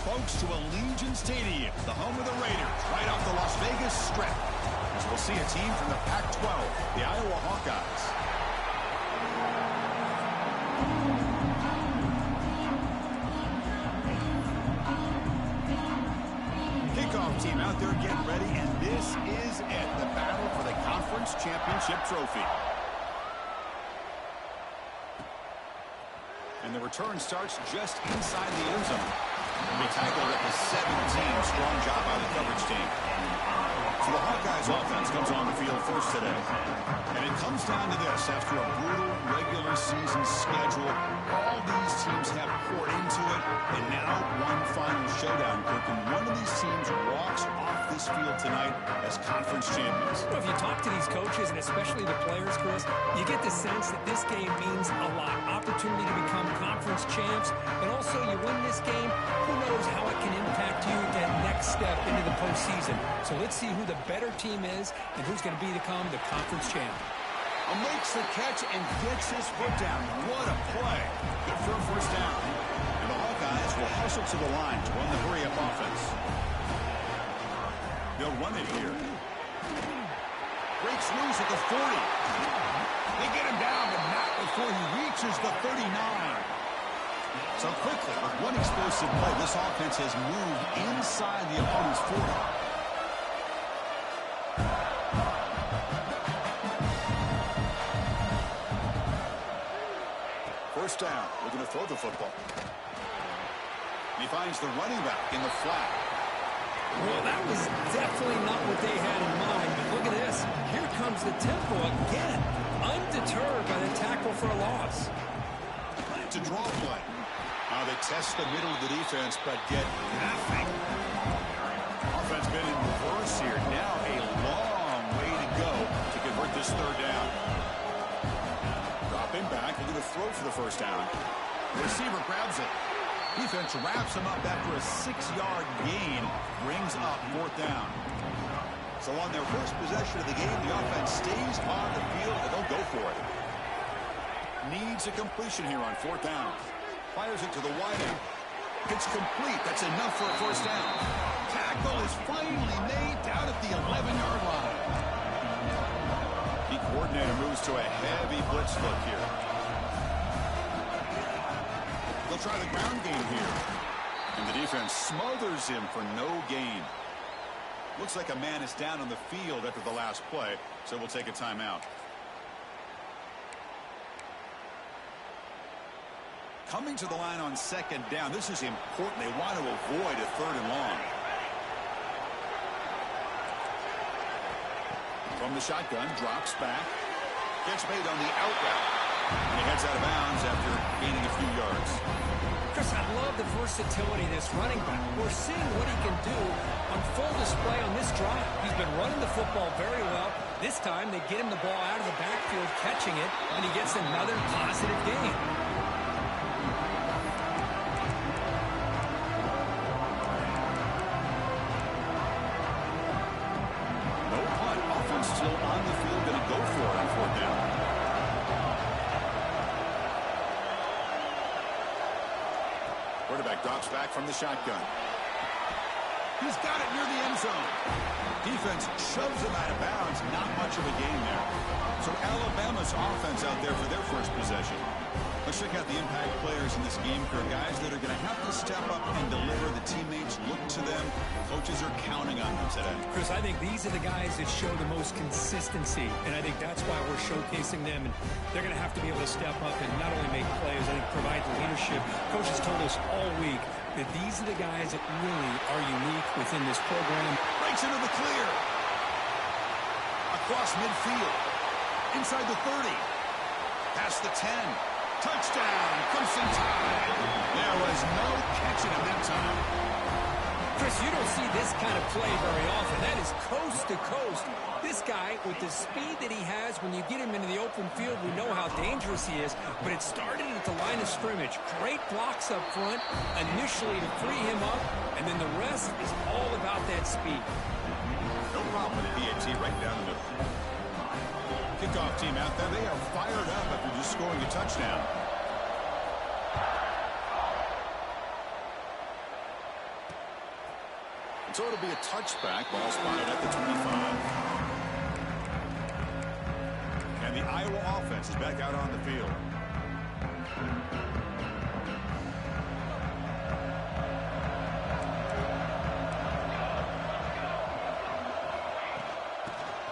folks, to Allegiant Stadium, the home of the Raiders, right off the Las Vegas Strip, as we'll see a team from the Pac-12, the Iowa Hawkeyes. Kickoff team out there getting ready, and this is it, the battle for the Conference Championship Trophy. And the return starts just inside the end zone. They tackled at the 17. Strong job by the coverage team. So the Hawkeyes offense comes on the field first today. And it comes down to this. After a brutal regular season schedule, all these teams have poured into it. And now one final showdown, Kirk. And one of these teams walks off this field tonight as conference champions. Well, if you talk to these coaches, and especially the players, Chris, you get the sense that this game means a lot. Opportunity to become conference champs. And also, you win this game, who knows how it can impact you that next step into the postseason. So let's see who the better team is and who's going to become the conference champ. Makes the catch and gets his foot down. What a play. Good for a first down. And the Hawkeyes will hustle to the line to run the hurry-up offense. They'll run it here. Breaks loose at the 40. They get him down, but not before he reaches the 39. So quickly, with one explosive play, this offense has moved inside the opponent's 40. First down, looking to throw the football. He finds the running back in the flat. Well, that was definitely not what they had in mind, but look at this. Here comes the tempo again. Undeterred by the tackle for a loss. To draw play. Now they test the middle of the defense, but get nothing. Offense been in reverse here. Now a long way to go to convert this third down. Dropping back, looking to throw for the first down. The receiver grabs it. Defense wraps him up after a 6-yard gain. Brings up fourth down. So on their first possession of the game, the offense stays on the field and they'll go for it. Needs a completion here on fourth down. Fires it to the wide end. It's complete. That's enough for a first down. Tackle is finally made down at the 11-yard line. The coordinator moves to a heavy blitz look here. They'll try the ground game here. And the defense smothers him for no gain. Looks like a man is down on the field after the last play, so we'll take a timeout. Coming to the line on second down. This is important. They want to avoid a third and long. From the shotgun, drops back. Gets made on the out route. And he heads out of bounds after gaining a few yards. Chris, I love the versatility of this running back. We're seeing what he can do on full display on this drive. He's been running the football very well. This time they get him the ball out of the backfield, catching it, and he gets another positive gain. No punt. Offense still on the field, going to go for it on fourth down. Quarterback drops back from the shotgun. He's got it near the end zone. Defense shoves him out of bounds. Not much of a gain there. So Alabama's offense out there for their first possession. Let's check out the impact players in this game, for guys that are going to have to step up and deliver. The teammates look to them. Coaches are counting on them today. Chris, I think these are the guys that show the most consistency, and I think that's why we're showcasing them. And they're going to have to be able to step up and not only make plays, I think provide the leadership. Coaches told us all week that these are the guys that really are unique within this program. Breaks into the clear. Across midfield. Inside the 30. Past the 10. Touchdown, Crimson Tide. There was no catching him that time. Chris, you don't see this kind of play very often. That is coast to coast. This guy, with the speed that he has, when you get him into the open field, we know how dangerous he is. But it started at the line of scrimmage. Great blocks up front, initially to free him up, and then the rest is all about that speed. No problem with the BAT right down the middle. Kickoff team out there. They are fired up after just scoring a touchdown. So it'll be a touchback. Ball spotted at the 25. And the Iowa offense is back out on the field.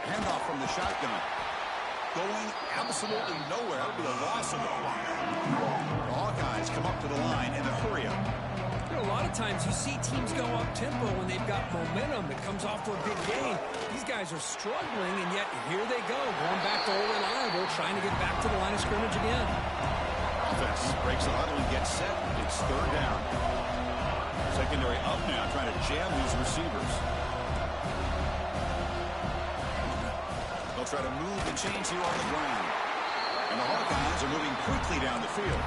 Handoff from the shotgun. Going absolutely nowhere. It'll be a loss of the The Hawkeyes come up to the line in a hurry up. You know, a lot of times you see teams go up-tempo when they've got momentum that comes off to a big gain. These guys are struggling, and yet here they go, going back to old reliable, trying to get back to the line of scrimmage again. Offense breaks the huddle and gets set. It's third down. Secondary up now, trying to jam these receivers. They'll try to move the chains here on the ground. And the Hawkeyes are moving quickly down the field.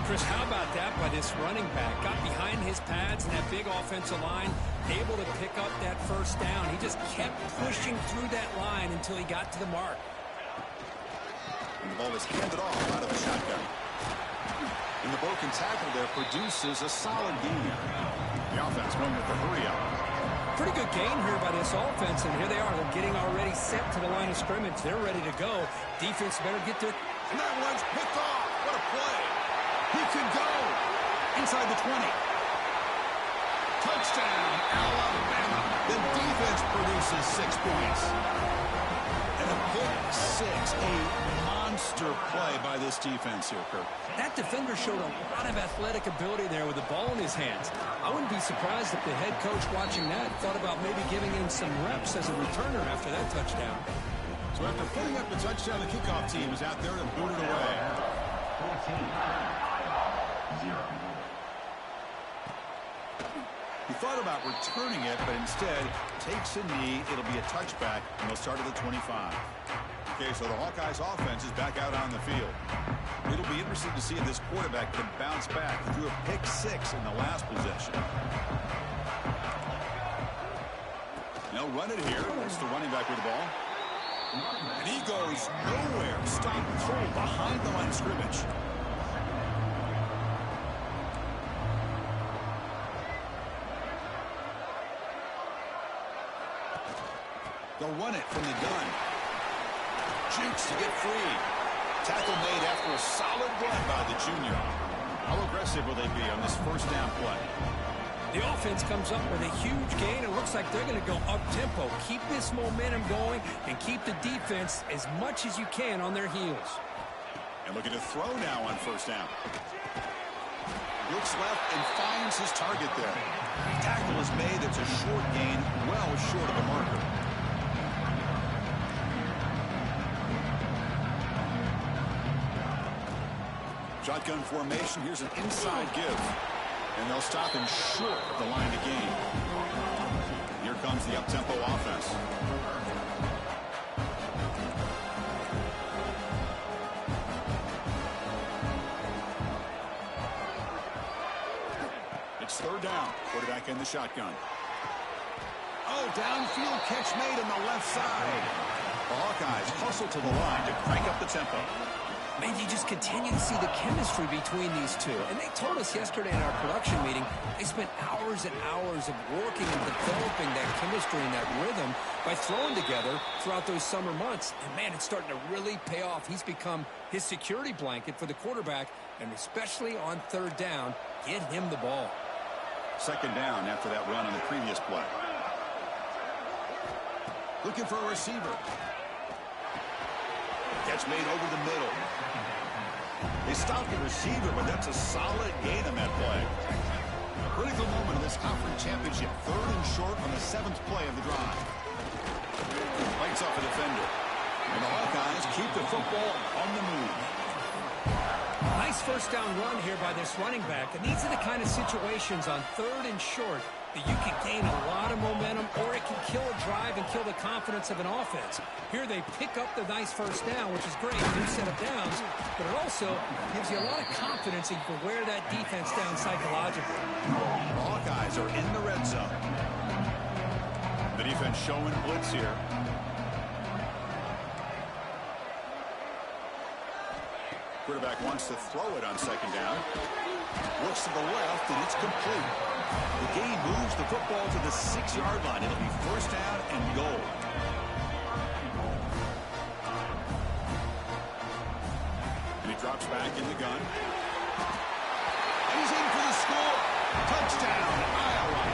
Chris, how about that by this running back? Got behind his pads and that big offensive line, able to pick up that first down. He just kept pushing through that line until he got to the mark. And the ball is handed off out of the shotgun. And the broken tackle there produces a solid gain. The offense going with the hurry up. Pretty good gain here by this offense, and here they are. They're getting already set to the line of scrimmage. They're ready to go. Defense better get their... And that one's picked off. What a play. He could go inside the 20. Touchdown, Alabama. The defense produces 6 points. And a pick six, a monster play by this defense here, Kirk. That defender showed a lot of athletic ability there with the ball in his hands. I wouldn't be surprised if the head coach watching that thought about maybe giving him some reps as a returner after that touchdown. So after putting up the touchdown, the kickoff team is out there to boot it away. 14-0. He thought about returning it, but instead takes a knee. It'll be a touchback, and they'll start at the 25. Okay, so the Hawkeyes offense is back out on the field. It'll be interesting to see if this quarterback can bounce back. He threw a pick six in the last possession. They'll run it here. It's the running back with the ball. And he goes nowhere. Stopped cold behind the line of scrimmage. They'll run it from the gun. Jukes to get free. Tackle made after a solid run by the junior. How aggressive will they be on this first down play? The offense comes up with a huge gain. It looks like they're going to go up-tempo. Keep this momentum going and keep the defense as much as you can on their heels. And looking to throw now on first down. Looks left and finds his target there. Tackle is made. It's a short gain, well short of the marker. Shotgun formation. Here's an inside give. And they'll stop him short of the line to gain. Here comes the up-tempo offense. It's third down. Quarterback in the shotgun. Oh, downfield catch made on the left side. The Hawkeyes hustle to the line to crank up the tempo. Man, you just continue to see the chemistry between these two. And they told us yesterday in our production meeting, they spent hours and hours of working and developing that chemistry and that rhythm by throwing together throughout those summer months. And, man, it's starting to really pay off. He's become his security blanket for the quarterback, and especially on third down, get him the ball. Second down after that run on the previous play. Looking for a receiver. Catch made over the middle. They stopped the receiver, but that's a solid gain on that play. A critical moment in this conference championship. Third and short on the 7th play of the drive. Lights off a defender. And the Hawkeyes keep the football on the move. Nice first down run here by this running back. And these are the kind of situations on third and short that you can gain a lot of momentum, or it can kill a drive and kill the confidence of an offense. Here they pick up the nice first down, which is great, new set of downs, but it also gives you a lot of confidence that you can wear that defense down psychologically. The Hawkeyes are in the red zone. The defense showing blitz here. Quarterback wants to throw it on second down. Looks to the left, and it's complete. The gain moves the football to the 6-yard line. It'll be first down and goal. And he drops back in the gun. And he's in for the score. Touchdown, Iowa.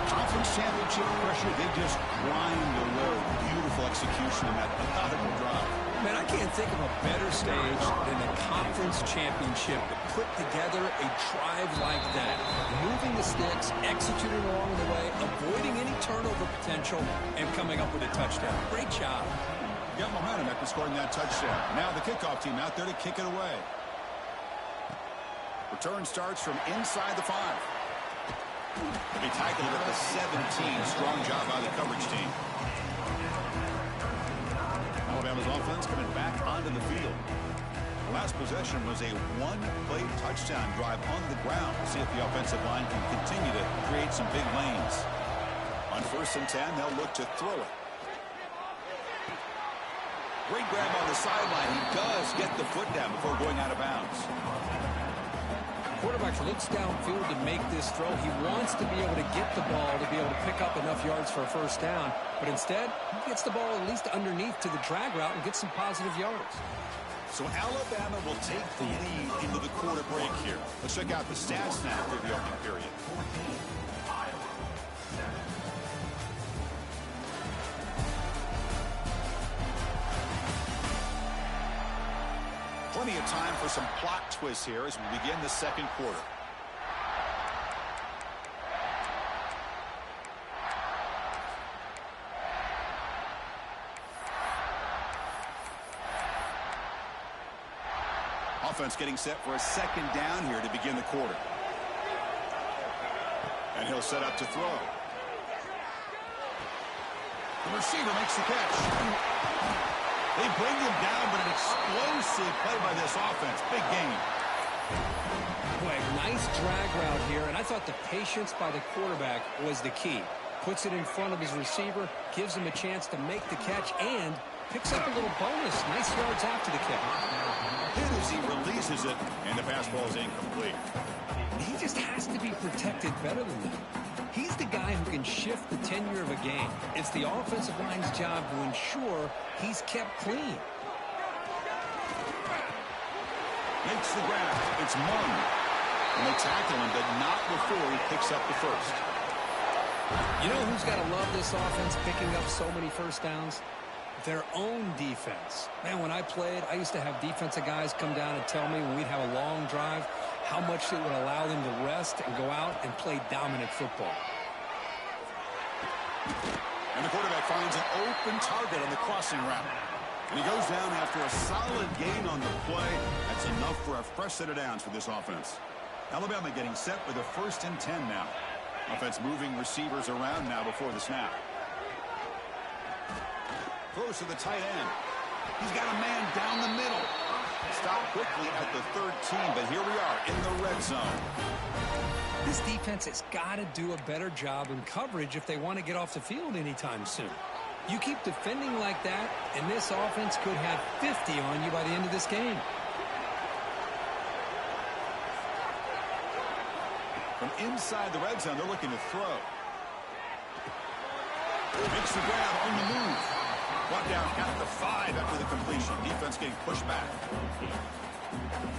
Conference championship pressure, they just grind away. Beautiful execution in that methodical drive. Man, I can't think of a better stage than the conference championship to put together a drive like that. Moving the sticks, executing along the way, avoiding any turnover potential, and coming up with a touchdown. Great job. Got momentum after scoring that touchdown. Now the kickoff team out there to kick it away. Return starts from inside the 5. He tackled at the 17. Strong job by the coverage team. Alabama's offense coming back onto the field. Last possession was a one-play touchdown drive on the ground. We'll see if the offensive line can continue to create some big lanes. On 1st and 10, they'll look to throw it. Great grab on the sideline. He does get the foot down before going out of bounds. Quarterback looks downfield to make this throw. He wants to be able to get the ball to be able to pick up enough yards for a first down. But instead, he gets the ball at least underneath to the drag route and gets some positive yards. So Alabama will take the lead into the quarter break here. Let's check out the stats now for the opening period. Plenty of time for some plot twists here as we begin the second quarter. Offense getting set for a second down here to begin the quarter. And he'll set up to throw. The receiver makes the catch. They bring him down, but an explosive play by this offense. Big game. Boy, nice drag route here, and I thought the patience by the quarterback was the key. Puts it in front of his receiver, gives him a chance to make the catch, and picks up a little bonus. Nice yards after the catch. Hit as he releases it, and the pass ball is incomplete. He just has to be protected better than that. He's the guy who can shift the tenure of a game. It's the offensive line's job to ensure he's kept clean. Makes the grab. It's Mung. And they tackle him, but not before he picks up the first. You know who's got to love this offense picking up so many first downs? Their own defense. Man, when I played, I used to have defensive guys come down and tell me when we'd have a long drive how much it would allow them to rest and go out and play dominant football. And the quarterback finds an open target on the crossing route. And he goes down after a solid gain on the play. That's enough for a fresh set of downs for this offense. Alabama getting set with a 1st and 10 now. Offense moving receivers around now before the snap. Throws to the tight end. He's got a man down the middle. Stopped quickly at the 13, but here we are in the red zone. This defense has got to do a better job in coverage if they want to get off the field anytime soon. You keep defending like that, and this offense could have 50 on you by the end of this game. From inside the red zone, they're looking to throw. Makes the grab on the move. Brought down at the 5 after the completion. Defense getting pushed back.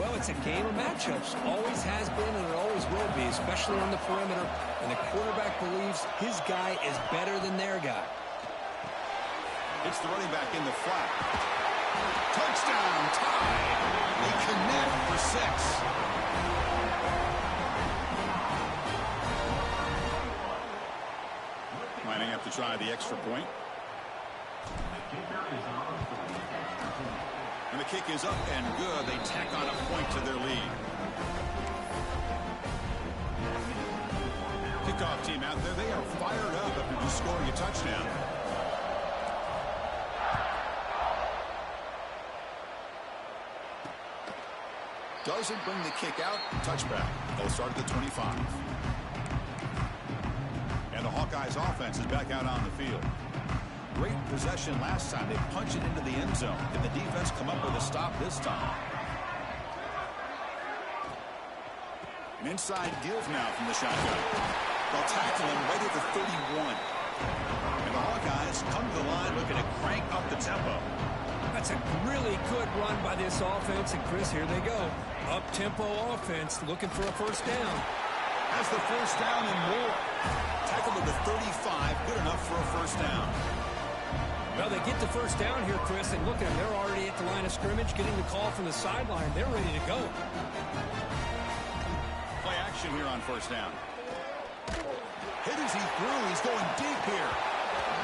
Well, it's a game of matchups. Always has been and it always will be, especially on the perimeter. And the quarterback believes his guy is better than their guy. It's the running back in the flat. Touchdown, tie. They connect for 6. Lining up to try the extra point. And the kick is up and good. They tack on a point to their lead. Kickoff team out there. They are fired up after just scoring a touchdown. Doesn't bring the kick out. Touchback. They'll start at the 25. And the Hawkeyes offense is back out on the field. Great possession last time. They punch it into the end zone. Can the defense come up with a stop this time? And An inside give now from the shotgun. They'll tackle him right at the 31. And the Hawkeyes come to the line looking to crank up the tempo. That's a really good run by this offense. And, Chris, here they go. Up-tempo offense looking for a first down. Has the first down and more. Tackled at the 35. Good enough for a first down. Well, they get the first down here, Chris, and look at them. They're already at the line of scrimmage, getting the call from the sideline. They're ready to go. Play action here on first down. Hit as he threw. He's going deep here.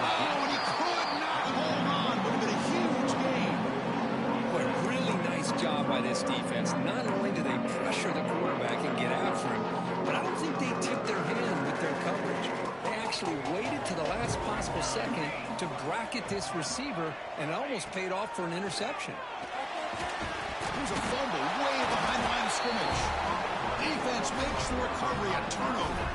Oh, and he could not hold on. Would have been a huge gain. What a really nice job by this defense. Not only do they pressure the quarterback and get after him, but I don't think they tipped their hand with their coverage. They actually waited to the last possible second to bracket this receiver, and it almost paid off for an interception. Here's a fumble way behind the line of scrimmage. Defense makes the recovery a turnover.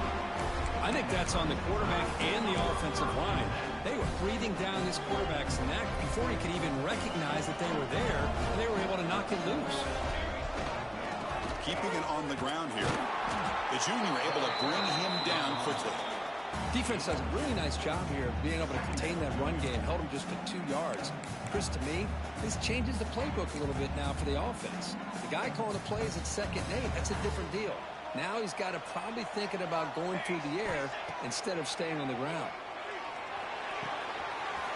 I think that's on the quarterback and the offensive line. They were breathing down this quarterback's neck before he could even recognize that they were there, and they were able to knock it loose. Keeping it on the ground here. The junior able to bring him down quickly. Defense does a really nice job here of being able to contain that run game, held him just to 2 yards. Chris, to me, this changes the playbook a little bit now for the offense. The guy calling the plays at 2nd and 8, that's a different deal. Now he's got to probably thinking about going through the air instead of staying on the ground.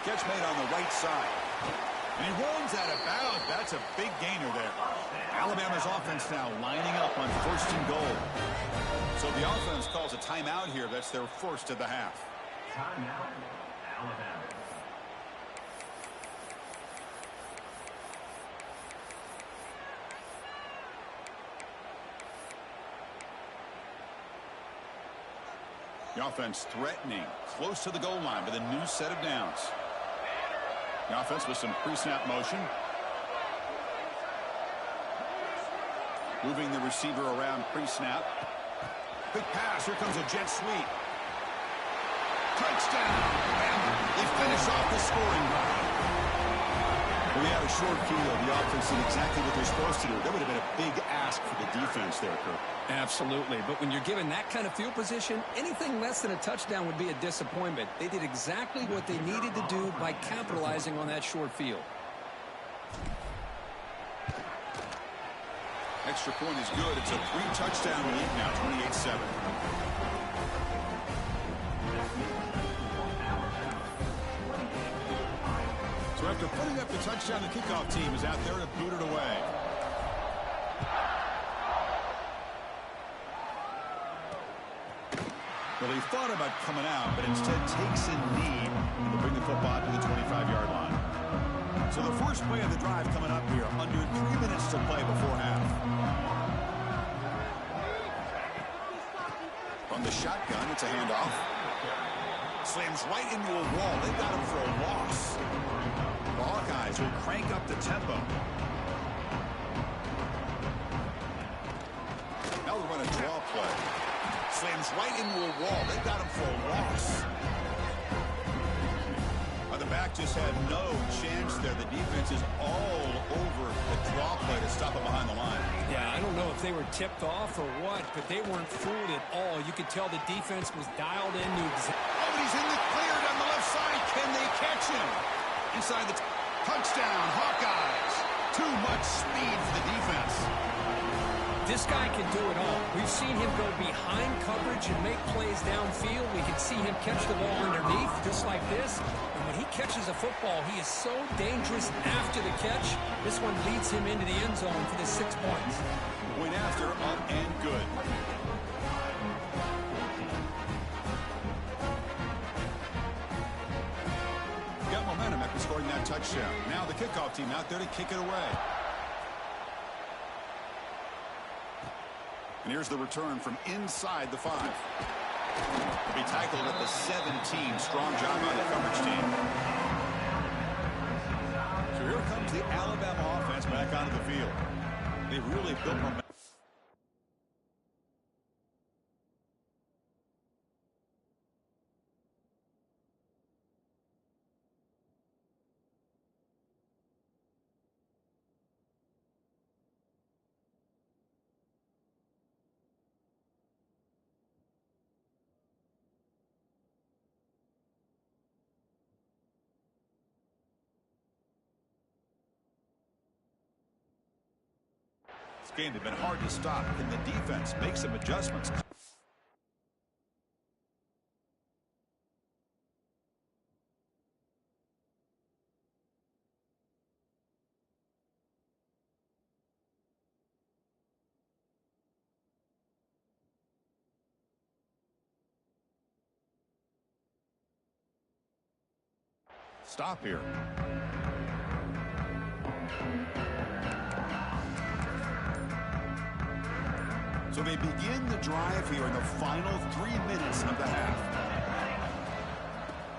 Catch made on the right side. And he runs out of bounds. That's a big gainer there. Alabama's offense now lining up on 1st and goal. So the offense calls a timeout here. That's their first of the half. Timeout, Alabama. The offense threatening, close to the goal line with a new set of downs. The offense with some pre-snap motion. Moving the receiver around pre-snap. Quick pass. Here comes a jet sweep. Touchdown. And they finish off the scoring drive. When we had a short field, the offense did exactly what they're supposed to do. That would have been a big ask for the defense there, Kirk. Absolutely. But when you're given that kind of field position, anything less than a touchdown would be a disappointment. They did exactly what they needed to do by capitalizing on that short field. Extra point is good. It's a 3-touchdown lead now, 28-7. So after putting up the touchdown, the kickoff team is out there to boot it away. Well, he thought about coming out, but instead takes a knee to bring the football to the 25-yard line. So the first play of the drive coming up here, under 3 minutes to play before half. From the shotgun, it's a handoff. Slams right into a wall. They got him for a loss. The Hawkeyes will crank up the tempo. Now they'll run a draw play. Slams right into a wall. They got him for a loss. The back just had no chance there. The defense is all over the draw play to stop him behind the line. Yeah, I don't know if they were tipped off or what, but they weren't fooled at all. You could tell the defense was dialed in. Oh, but he's in the clear down the left side. Can they catch him? Inside the touchdown, Hawkeyes. Too much speed for the defense. This guy can do it all. We've seen him go behind coverage and make plays downfield. We can see him catch the ball underneath just like this. And when he catches a football, he is so dangerous after the catch. This one leads him into the end zone for the 6 points. Point after, up and good. Got momentum after scoring that touchdown. Now the kickoff team out there to kick it away. And here's the return from inside the 5. He'll be tackled at the 17. Strong job by the coverage team. So here comes the Alabama offense back onto the field. They've really built momentum. game. They've been hard to stop. Can the defense make some adjustments? Stop here. So they begin the drive here in the final 3 minutes of the half.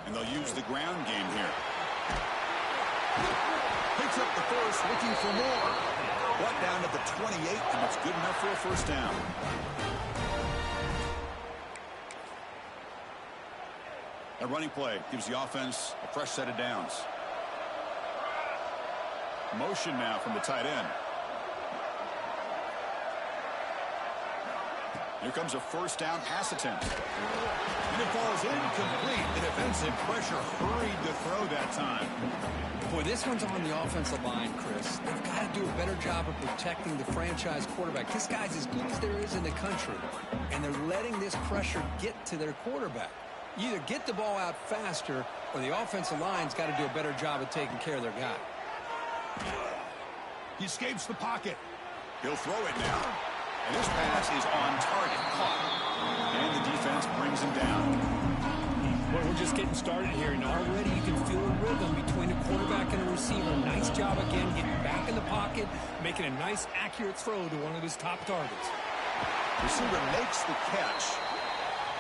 And they'll use the ground game here. Picks up the first, looking for more. Brought down to the 28, and it's good enough for a first down. A running play gives the offense a fresh set of downs. Motion now from the tight end. Here comes a first down pass attempt. And it falls incomplete. The defensive pressure hurried to throw that time. Boy, this one's on the offensive line, Chris. They've got to do a better job of protecting the franchise quarterback. This guy's as good as there is in the country. And they're letting this pressure get to their quarterback. You either get the ball out faster or the offensive line's got to do a better job of taking care of their guy. He escapes the pocket. He'll throw it now. And this pass is on target. Caught. And the defense brings him down. Well, we're just getting started here, and already you can feel a rhythm between the quarterback and the receiver. Nice job again getting back in the pocket, making a nice, accurate throw to one of his top targets. Receiver makes the catch.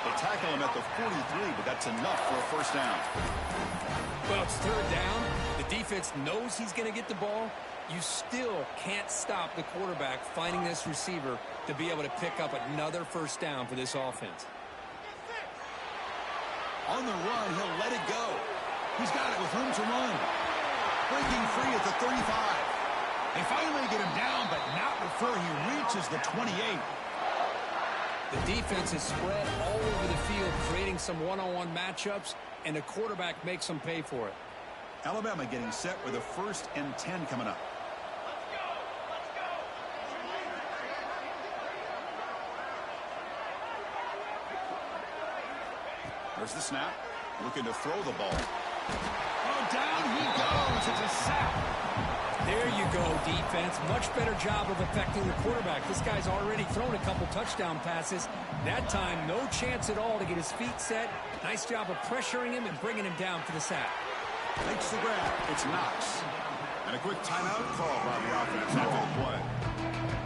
They tackle him at the 43, but that's enough for a first down. Well, it's third down. The defense knows he's going to get the ball. You still can't stop the quarterback finding this receiver to be able to pick up another first down for this offense. On the run, he'll let it go. He's got it with room to run. Breaking free at the 35. They finally get him down, but not before he reaches the 28. The defense is spread all over the field, creating some one-on-one matchups, and the quarterback makes them pay for it. Alabama getting set with a 1st and 10 coming up. There's the snap. Looking to throw the ball. Oh, down he goes. It's a sack. There you go, defense. Much better job of affecting the quarterback. This guy's already thrown a couple touchdown passes. That time, no chance at all to get his feet set. Nice job of pressuring him and bringing him down for the sack. Makes the grab. It's Knox. And a quick timeout call by the offense after the play.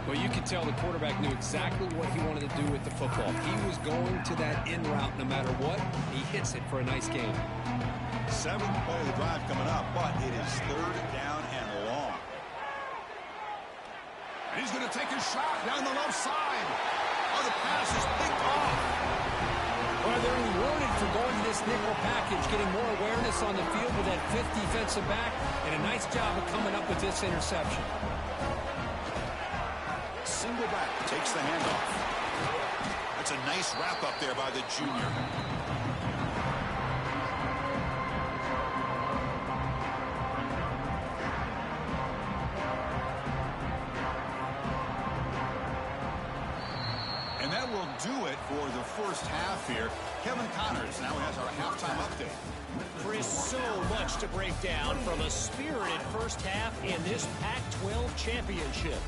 Well, you could tell the quarterback knew exactly what he wanted to do with the football. He was going to that in route no matter what. He hits it for a nice gain. 7th play of the drive coming up, but it is third down and long. And he's going to take a shot down the left side. Oh, the pass is picked off. Well, they're rewarded for going to this nickel package, getting more awareness on the field with that 5th defensive back, and a nice job of coming up with this interception. Single back takes the handoff. That's a nice wrap up there by the junior. And that will do it for the first half here. Kevin Connors now has our halftime update. Chris, so much to break down from a spirited first half in this Pac-12 championship.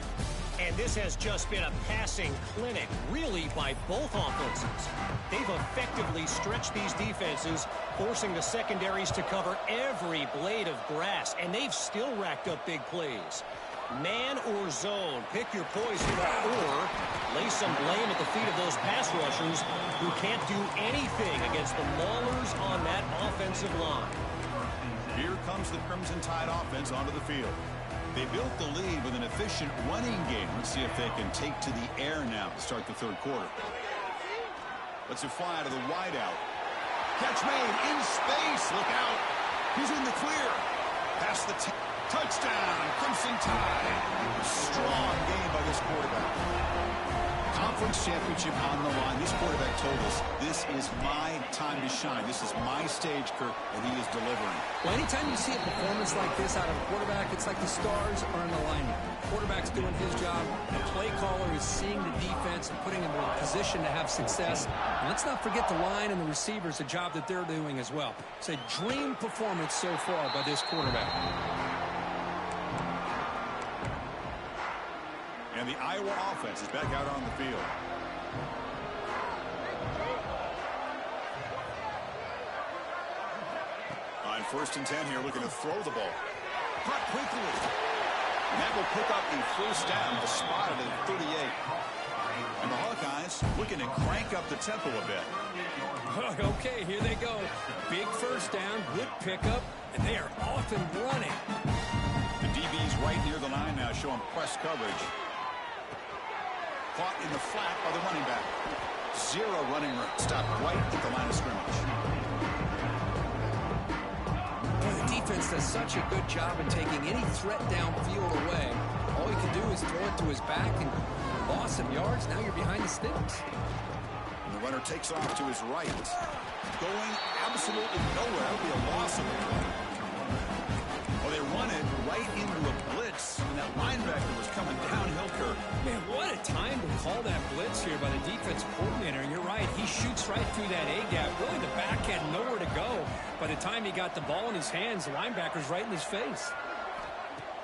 And this has just been a passing clinic, really, by both offenses. They've effectively stretched these defenses, forcing the secondaries to cover every blade of grass, and they've still racked up big plays. Man or zone, pick your poison, or lay some blame at the feet of those pass rushers who can't do anything against the maulers on that offensive line. Here comes the Crimson Tide offense onto the field. They built the lead with an efficient running game. Let's see if they can take to the air now to start the third quarter. Let's it fly to the wideout. Catch made in space. Look out. He's in the clear. Past the touchdown. Crimson Tide. Strong game by this quarterback. Conference championship on the line. This quarterback told us, this is my time to shine. This is my stage, Kirk, and he is delivering. Well, anytime you see a performance like this out of a quarterback, it's like the stars are in alignment. Quarterback's doing his job. The play caller is seeing the defense and putting him in a position to have success. And let's not forget the line and the receivers, the job that they're doing as well. It's a dream performance so far by this quarterback. And the Iowa offense is back out on the field. On 1st and 10 here, looking to throw the ball. Caught quickly. And that will pick up the first down, the spot at 38. And the Hawkeyes looking to crank up the tempo a bit. Okay, here they go. Big first down, good pickup, and they are off and running. The DB's right near the line now, showing press coverage. Caught in the flat by the running back. Zero running room. Stopped right at the line of scrimmage. Well, the defense does such a good job in taking any threat downfield away. All he can do is throw it to his back and lost some yards. Now you're behind the sticks. And the runner takes off to his right. Going absolutely nowhere. That would be a loss of it. Well, they run it right into a blitz, and that linebacker was coming downhill, Kirk. Man, what a time to call that blitz here by the defense coordinator. And you're right, he shoots right through that A-gap. Really, the back had nowhere to go. By the time he got the ball in his hands, the linebacker's right in his face.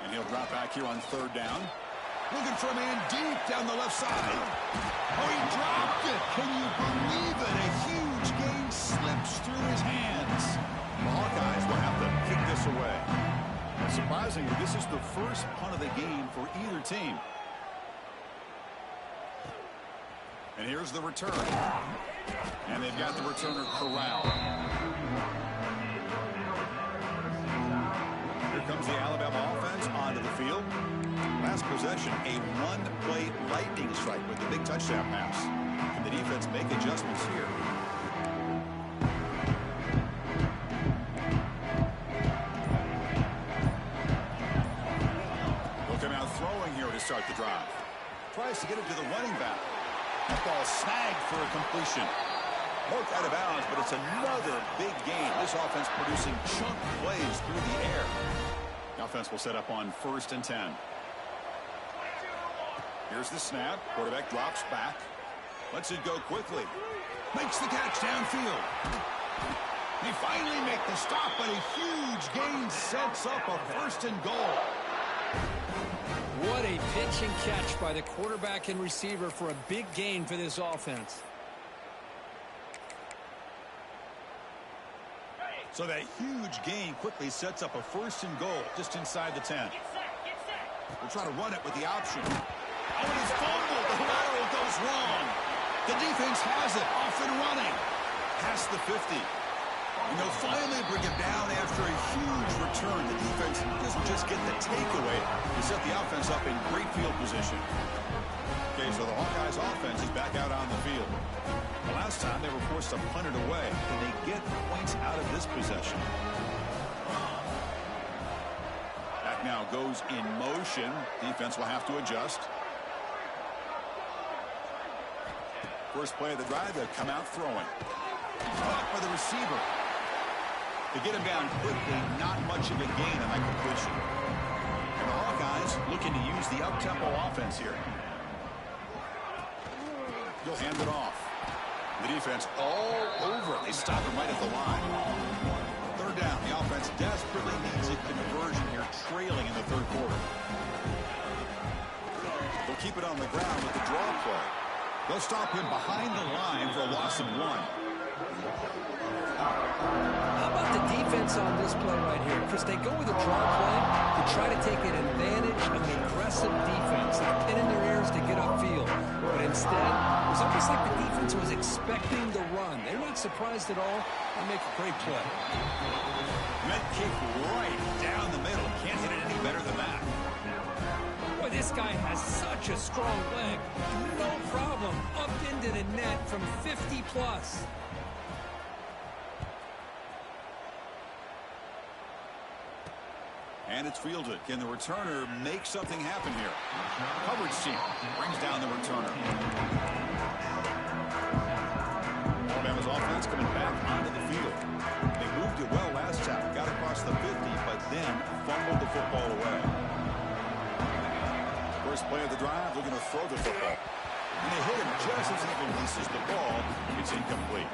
And he'll drop back here on 3rd down. Looking for a man deep down the left side. Oh, he dropped it. Can you believe it? A huge gain slips through his hands. The Hawkeyes will have to kick this away. Surprisingly, this is the first punt of the game for either team. And here's the return. And they've got the returner corralled. Here comes the Alabama offense onto the field. Last possession, a one-play lightning strike with the big touchdown pass. Can the defense make adjustments here? They'll come out throwing here to start the drive. Tries to get it to the running back. That ball snagged for a completion. Poked out of bounds, but it's another big gain. This offense producing chunk plays through the air. The offense will set up on 1st and 10. Here's the snap. Quarterback drops back. Lets it go quickly. Makes the catch downfield. They finally make the stop, but a huge gain sets up a 1st and goal. What a pitch and catch by the quarterback and receiver for a big gain for this offense. So that huge gain quickly sets up a 1st and goal just inside the 10. We'll try to run it with the option. Oh, and he's fumbled. The lateral goes wrong. The defense has it. Off and running. Past the 50. And they'll finally bring it down after a huge return. The defense doesn't just get the takeaway. They set the offense up in great field position. Okay, so the Hawkeyes offense is back out on the field. The last time they were forced to punt it away. Can they get points out of this possession? Back now goes in motion. Defense will have to adjust. First play of the drive, they'll come out throwing. Caught by the receiver. To get him down quickly, not much of a gain on that completion. And the Hawkeyes looking to use the up-tempo offense here. He'll hand it off. The defense all over it. They stop him right at the line. 3rd down. The offense desperately needs a conversion here, trailing in the 3rd quarter. They'll keep it on the ground with the draw play. They'll stop him behind the line for a loss of 1. How about the defense on this play right here? Chris, they go with a draw play to try to take an advantage of an aggressive defense. They're pinning their ears to get upfield. But instead, it was almost like the defense was expecting the run. They're not surprised at all. They make a great play. Met kick right down the middle. Can't hit it any better than that. Boy, this guy has such a strong leg. No problem. Up into the net from 50 plus. And it's fielded. Can the returner make something happen here? Coverage team brings down the returner. Alabama's offense coming back onto the field. They moved it well last time. Got across the 50, but then fumbled the football away. First play of the drive, looking to throw the football. And they hit him just as he releases the ball. It's incomplete.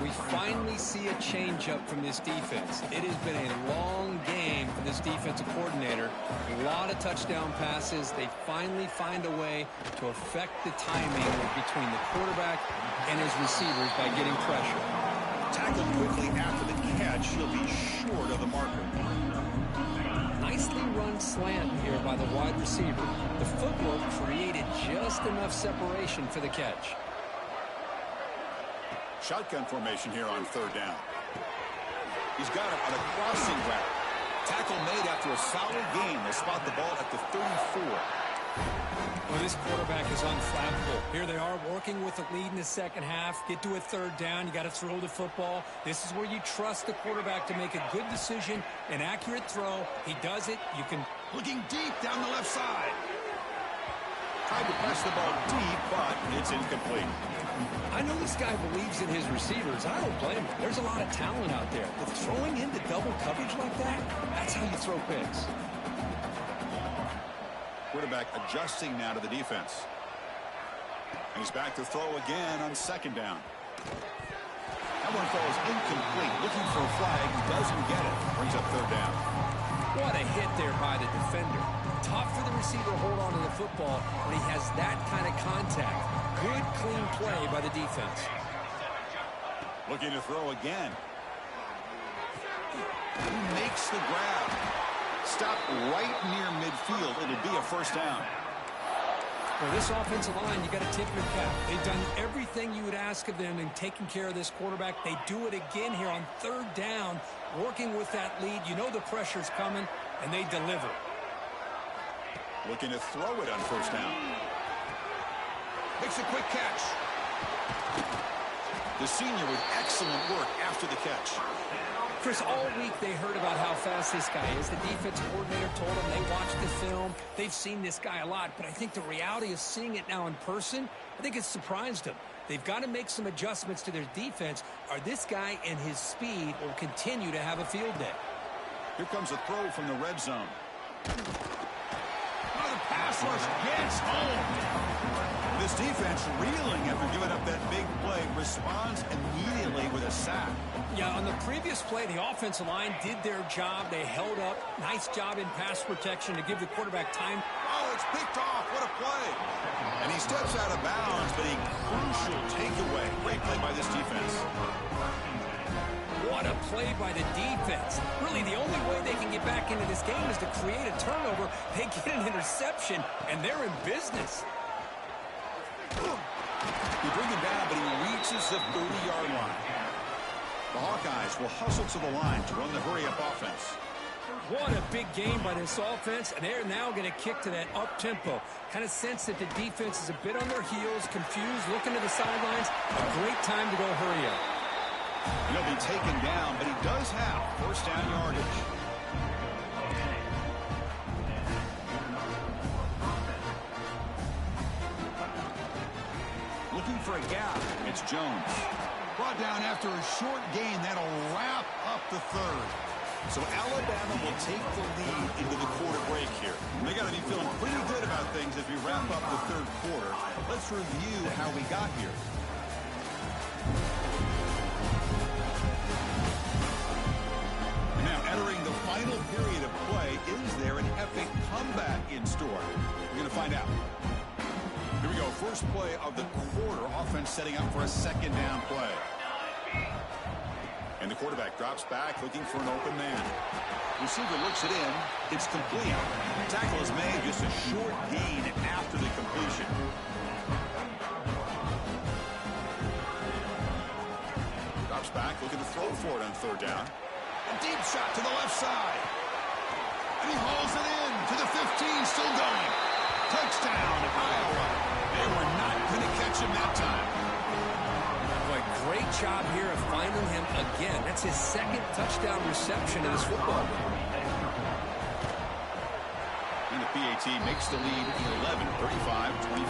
We finally see a changeup from this defense. It has been a long game for this defensive coordinator. A lot of touchdown passes. They finally find a way to affect the timing between the quarterback and his receivers by getting pressure. Tackled quickly after the catch. He'll be short of the marker. Nicely run slant here by the wide receiver. The footwork created just enough separation for the catch. Shotgun formation here on third down. He's got it on a crossing route. Tackle made after a solid gain. They spot the ball at the 34. Well, this quarterback is unflappable. Here they are working with the lead in the second half. Get to a third down. You got to throw the football. This is where you trust the quarterback to make a good decision, an accurate throw. He does it. You can. Looking deep down the left side. Tried to press the ball deep, but it's incomplete. I know this guy believes in his receivers. I don't blame him. There's a lot of talent out there. But throwing into double coverage like that, that's how you throw picks. Quarterback adjusting now to the defense. And he's back to throw again on second down. That one falls incomplete. Looking for a flag. Doesn't get it. Brings up third down. What a hit there by the defender. Tough for the receiver to hold on to the football when he has that kind of contact. Good, clean play by the defense. Looking to throw again. He makes the grab. Stop right near midfield. It'll be a first down. For this offensive line, you got to tip your cap. They've done everything you would ask of them in taking care of this quarterback. They do it again here on third down, working with that lead. You know the pressure's coming, and they deliver. Looking to throw it on first down. Makes a quick catch. The senior with excellent work after the catch. Chris, all week they heard about how fast this guy is. The defensive coordinator told them they watched the film. They've seen this guy a lot, but I think the reality of seeing it now in person, I think it's surprised them. They've got to make some adjustments to their defense, or this guy and his speed will continue to have a field day. Here comes a throw from the red zone. Oh, the pass rush gets home. This defense reeling after giving up that big play, responds immediately with a sack. Yeah, on the previous play, the offensive line did their job. They held up. Nice job in pass protection to give the quarterback time. Oh, it's picked off. What a play. And he steps out of bounds, but a crucial takeaway. Great play by this defense. What a play by the defense. Really, the only way they can get back into this game is to create a turnover. They get an interception, and they're in business. They bring him down, but he reaches the 30-yard line. The Hawkeyes will hustle to the line to run the hurry-up offense. What a big game by this offense, and they're now going to kick to that up-tempo. Kind of sense that the defense is a bit on their heels, confused, looking to the sidelines. A great time to go hurry up. He'll be taken down, but he does have first down yardage. Looking for a gap. It's Jones. Brought down after a short gain. That'll wrap up the third. So Alabama will take the lead into the quarter break here. They got to be feeling pretty good about things as we wrap up the third quarter. Let's review how we got here. Now entering the final period of play, is there an epic comeback in store? We're going to find out. Here we go, first play of the quarter. Offense setting up for a second down play. And the quarterback drops back, looking for an open man. Receiver looks it in. It's complete. Tackle is made, just a short gain after the completion. Drops back, looking to throw for it on third down. A deep shot to the left side. And he hauls it in to the 15, still going. Touchdown, Iowa. They were not going to catch him that time. Boy, great job here of finding him again. That's his second touchdown reception in this football game. team makes the lead 11, 35-24.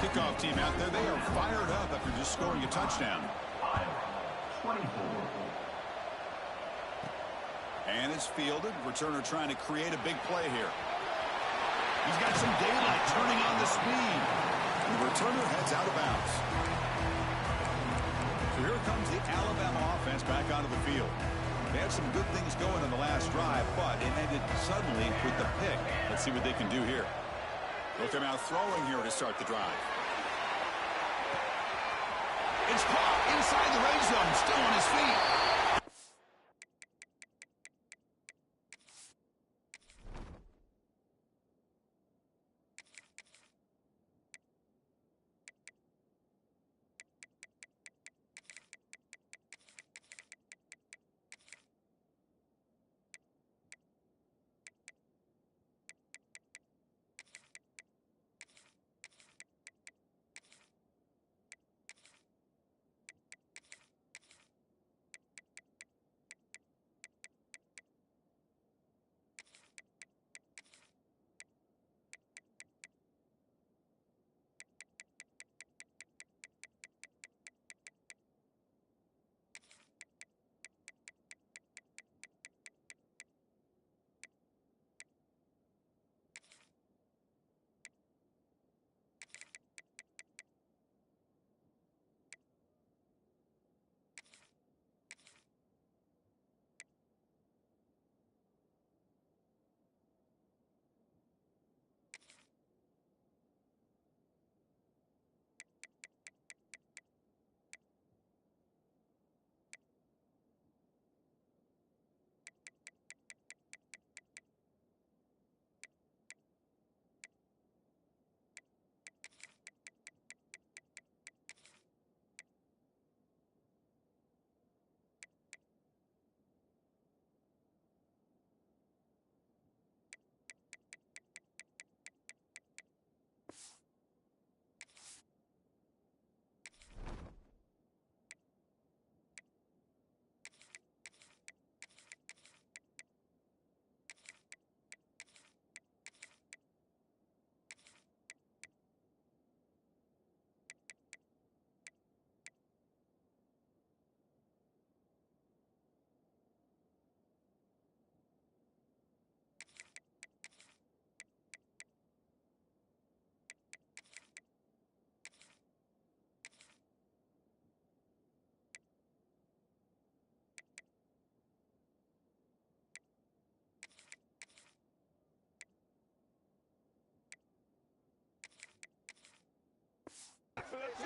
Kickoff team out there, they are fired up after just scoring a touchdown. 24. And it's fielded. Returner trying to create a big play here. He's got some daylight turning on the speed. The returner heads out of bounds. So here comes the Alabama offense back onto the field. They had some good things going on the last drive, but it ended suddenly with the pick. Let's see what they can do here. They'll come out throwing here to start the drive. It's caught inside the red zone, still on his feet.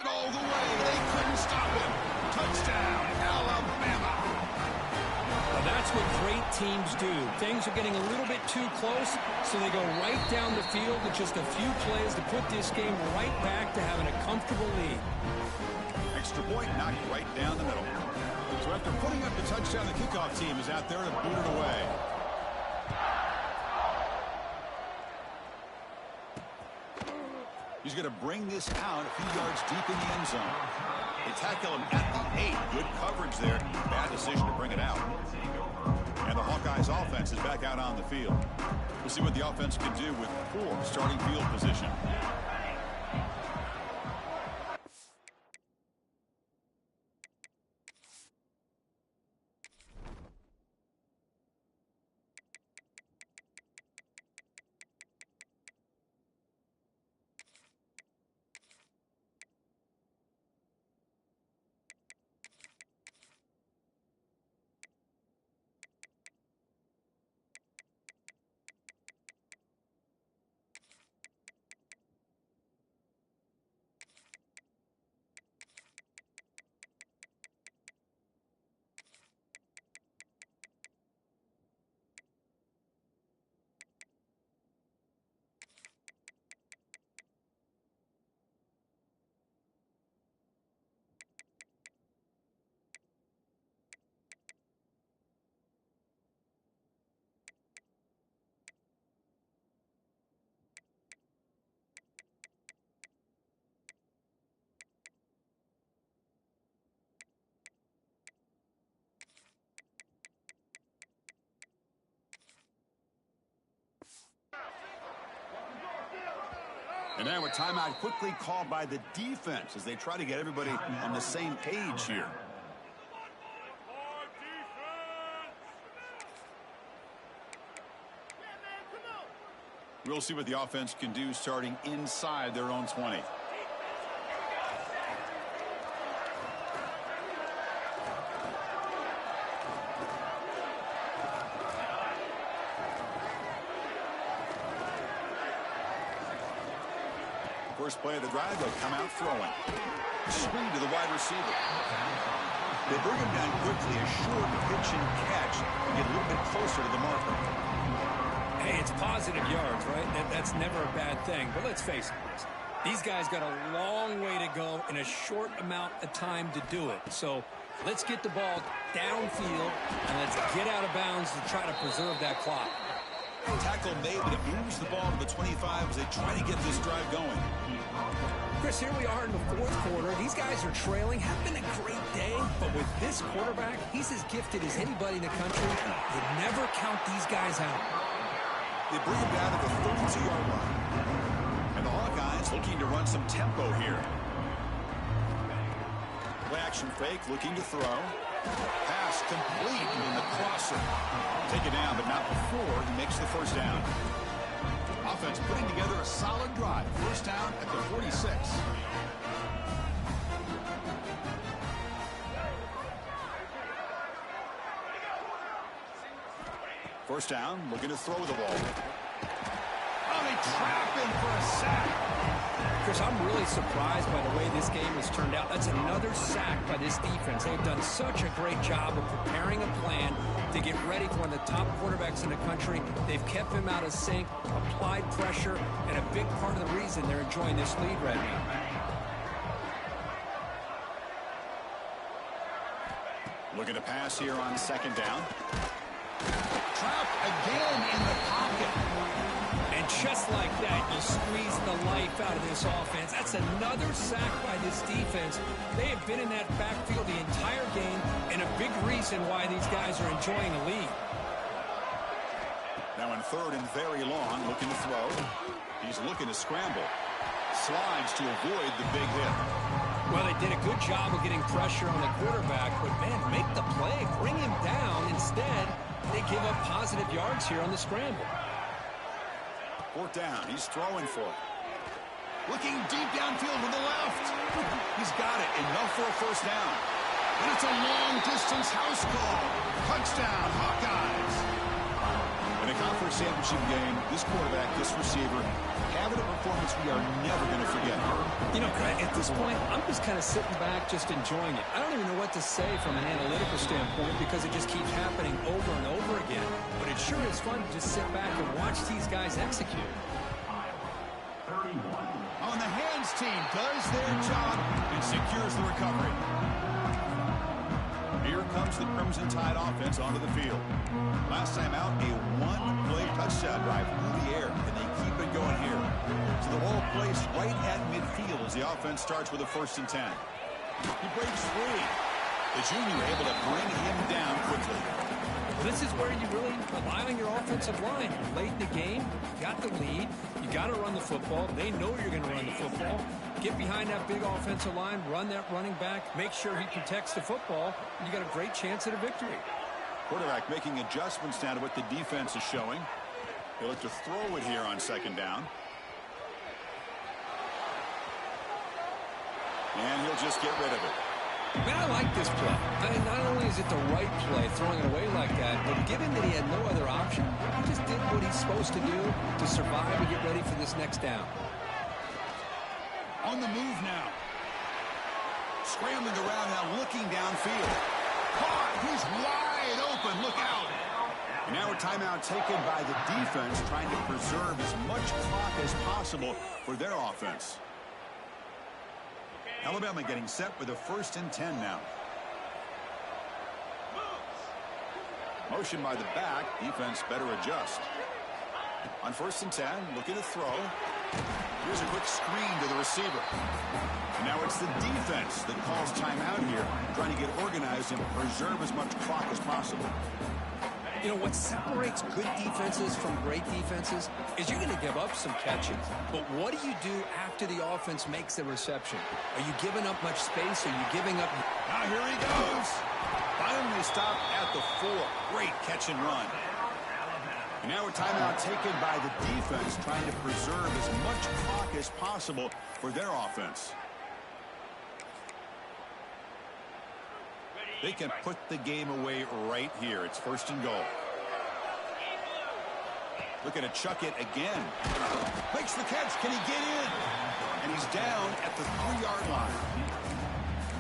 All the way, they couldn't stop him. Touchdown, Alabama. Well, that's what great teams do. Things are getting a little bit too close, so they go right down the field with just a few plays to put this game right back to having a comfortable lead. Extra point knocked right down the middle. So after putting up the touchdown, the kickoff team is out there to boot it away. He's going to bring this out a few yards deep in the end zone. They tackle him at the 8. Good coverage there. Bad decision to bring it out. And the Hawkeyes offense is back out on the field. We'll see what the offense can do with poor starting field position. And now a timeout quickly called by the defense as they try to get everybody on the same page here. We'll see what the offense can do starting inside their own 20. First play of the drive, they'll come out throwing. Screen to the wide receiver. They bring him down quickly, a short pitch and catch, and get a little bit closer to the marker. Hey, it's positive yards, right? That's never a bad thing. But let's face it, these guys got a long way to go in a short amount of time to do it. So let's get the ball downfield, and let's get out of bounds to try to preserve that clock. Tackle made, but it moves the ball to the 25 as they try to get this drive going. Chris, here we are in the fourth quarter. These guys are trailing. Having a great day, but with this quarterback, he's as gifted as anybody in the country. You never count these guys out. They bring him down to the 32-yard line. And the Hawkeyes looking to run some tempo here. Play action fake, looking to throw. Pass complete in the crosser. Take it down, but not before he makes the first down. Offense putting together a solid drive. First down at the 46. First down, looking to throw the ball. Oh, they trap him for a sack. Chris, I'm really surprised by the way this game has turned out. That's another sack by this defense. They've done such a great job of preparing a plan to get ready for one of the top quarterbacks in the country. They've kept him out of sync, applied pressure, and a big part of the reason they're enjoying this lead right now. Looking to pass here on second down. Trapped again in the pocket. And just like that, you squeeze the life out of this offense. That's another sack by this defense. They have been in that backfield the entire game, and a big reason why these guys are enjoying a lead. Now in third and very long, looking to throw. He's looking to scramble. Slides to avoid the big hit. Well, they did a good job of getting pressure on the quarterback, but, man, make the play. Bring him down. Instead, they give up positive yards here on the scramble. Fourth down. He's throwing for it. Looking deep downfield to the left. He's got it. Enough for a first down. And it's a long-distance house call. Touchdown, Hawkeyes. In a conference championship game, this quarterback, this receiver, having a performance we are never going to forget. You know, at this point, I'm just kind of sitting back, just enjoying it. I don't even know what to say from an analytical standpoint because it just keeps happening over and over again. But it sure is fun to just sit back and watch these guys execute. On the hands team does their job and secures the recovery. Here comes the Crimson Tide offense onto the field. Last time out, a one-play touchdown drive through the air, and they keep it going here. So the ball placed right at midfield as the offense starts with a 1st and 10. He breaks free. The junior able to bring him down quickly. This is where you really rely on your offensive line. Late in the game, you got the lead. You got to run the football. They know you're going to run the football. Get behind that big offensive line, run that running back, make sure he protects the football, and you got a great chance at a victory. Quarterback making adjustments now to what the defense is showing. They look to throw it here on second down. And he'll just get rid of it. Man, I like this play. I mean, not only is it the right play, throwing it away like that, but given that he had no other option, he just did what he's supposed to do to survive and get ready for this next down. On the move now. Scrambling around now, looking downfield. Caught! He's wide open. Look out! And now a timeout taken by the defense, trying to preserve as much clock as possible for their offense. Alabama getting set with a 1st and 10 now. Motion by the back. Defense better adjust. On 1st and 10, looking to throw. Here's a quick screen to the receiver. And now it's the defense that calls timeout here, trying to get organized and preserve as much clock as possible. You know, what separates good defenses from great defenses is you're going to give up some catches. But what do you do after the offense makes the reception? Are you giving up much space? Are you giving up? Now here he goes. Finally stopped at the 4. Great catch and run. And now a timeout taken by the defense, trying to preserve as much clock as possible for their offense. They can put the game away right here. It's 1st and goal. Looking to chuck it again. Makes the catch. Can he get in? And he's down at the 3-yard line.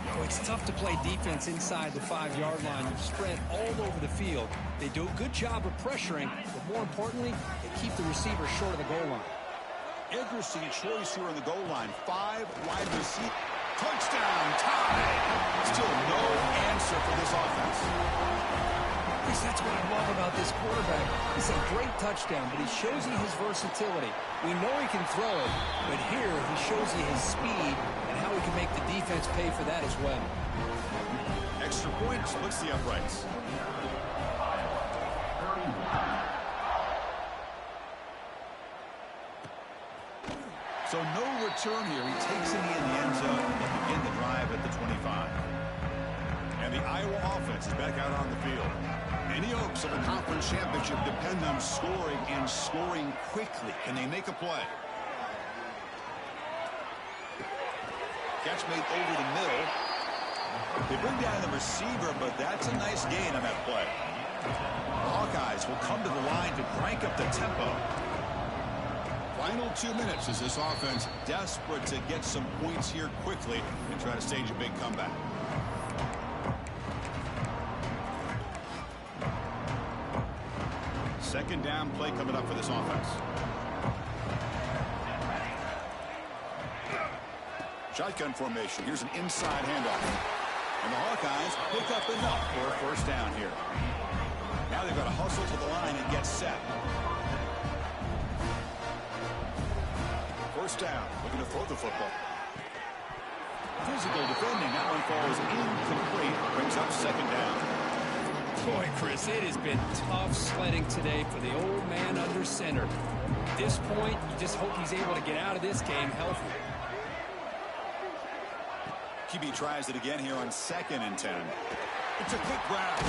Oh, it's tough to play defense inside the 5-yard line. You're spread all over the field. They do a good job of pressuring, but more importantly, they keep the receiver short of the goal line. Interesting choice here on the goal line. 5 wide receivers. Touchdown, tie. Still no answer for this offense. Chris, that's what I love about this quarterback. It's a great touchdown, but he shows you his versatility. We know he can throw it, but here he shows you his speed and how he can make the defense pay for that as well. Extra point splits the uprights. So no return here. He takes it in the end zone to begin the drive at the 25. And the Iowa offense is back out on the field. Any hopes of a conference championship depend on scoring and scoring quickly. Can they make a play? Catch made over the middle. They bring down the receiver, but that's a nice gain on that play. The Hawkeyes will come to the line to crank up the tempo. Final 2 minutes as this offense desperate to get some points here quickly and try to stage a big comeback. Second down play coming up for this offense. Shotgun formation. Here's an inside handoff. And the Hawkeyes pick up enough for a 1st down here. Now they've got to hustle to the line and get set. 1st down, looking to throw the football. Physical defending, that one falls incomplete, brings up 2nd down. Boy, Chris, it has been tough sledding today for the old man under center. At this point, you just hope he's able to get out of this game healthy. QB tries it again here on 2nd and 10. It's a quick grab.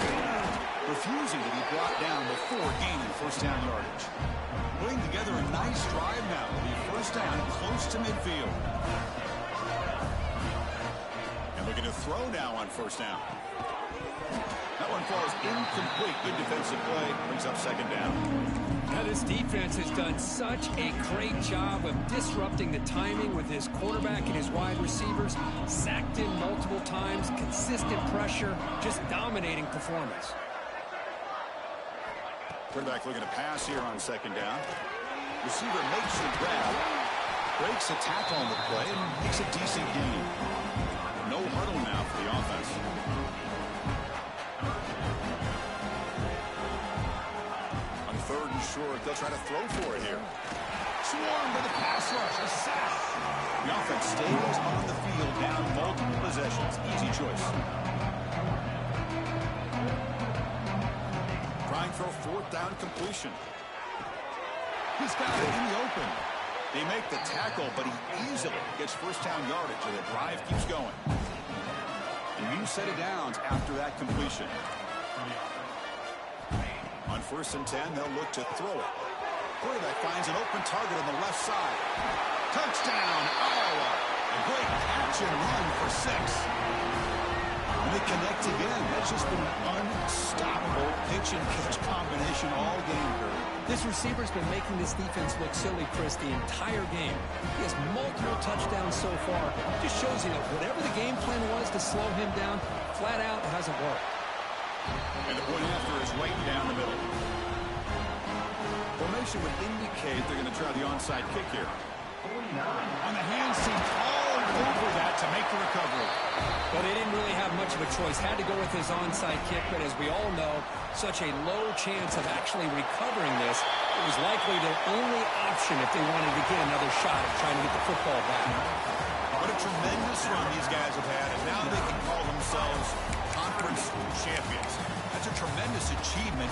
Refusing to be brought down before gaining 1st down yardage. Putting together a nice drive now. The 1st down close to midfield. And looking to throw now on 1st down. That one falls incomplete. Good defensive play. Brings up 2nd down. Now this defense has done such a great job of disrupting the timing with his quarterback and his wide receivers. Sacked in multiple times. Consistent pressure. Just dominating performance. Quarterback looking to pass here on 2nd down. Receiver makes the grab. Breaks a tackle on the play and makes a decent gain. No huddle now for the offense. On 3rd and short, they'll try to throw for it here. Swarmed by the pass rush. A sack. The offense stays on the field down multiple possessions. Easy choice. Trying for a 4th down completion. He's got it in the open. They make the tackle, but he easily gets 1st down yardage, and the drive keeps going. A new set of downs after that completion. On 1st and 10, they'll look to throw it. Quarterback finds an open target on the left side. Touchdown, Iowa. A great catch and run for 6. And they connect again. That's just been an unstoppable pitch and catch combination all game. This receiver's been making this defense look silly, Chris, the entire game. He has multiple touchdowns so far. Just shows you that whatever the game plan was to slow him down, flat out hasn't worked. And the point after is right down the middle. Formation would indicate they're going to try the onside kick here. On the hand seam, all over that to make the recovery. Well, they didn't really have much of a choice. Had to go with his onside kick, but as we all know, such a low chance of actually recovering this. It was likely their only option if they wanted to get another shot at trying to get the football back. What a tremendous run these guys have had, and now they can call themselves conference champions. That's a tremendous achievement.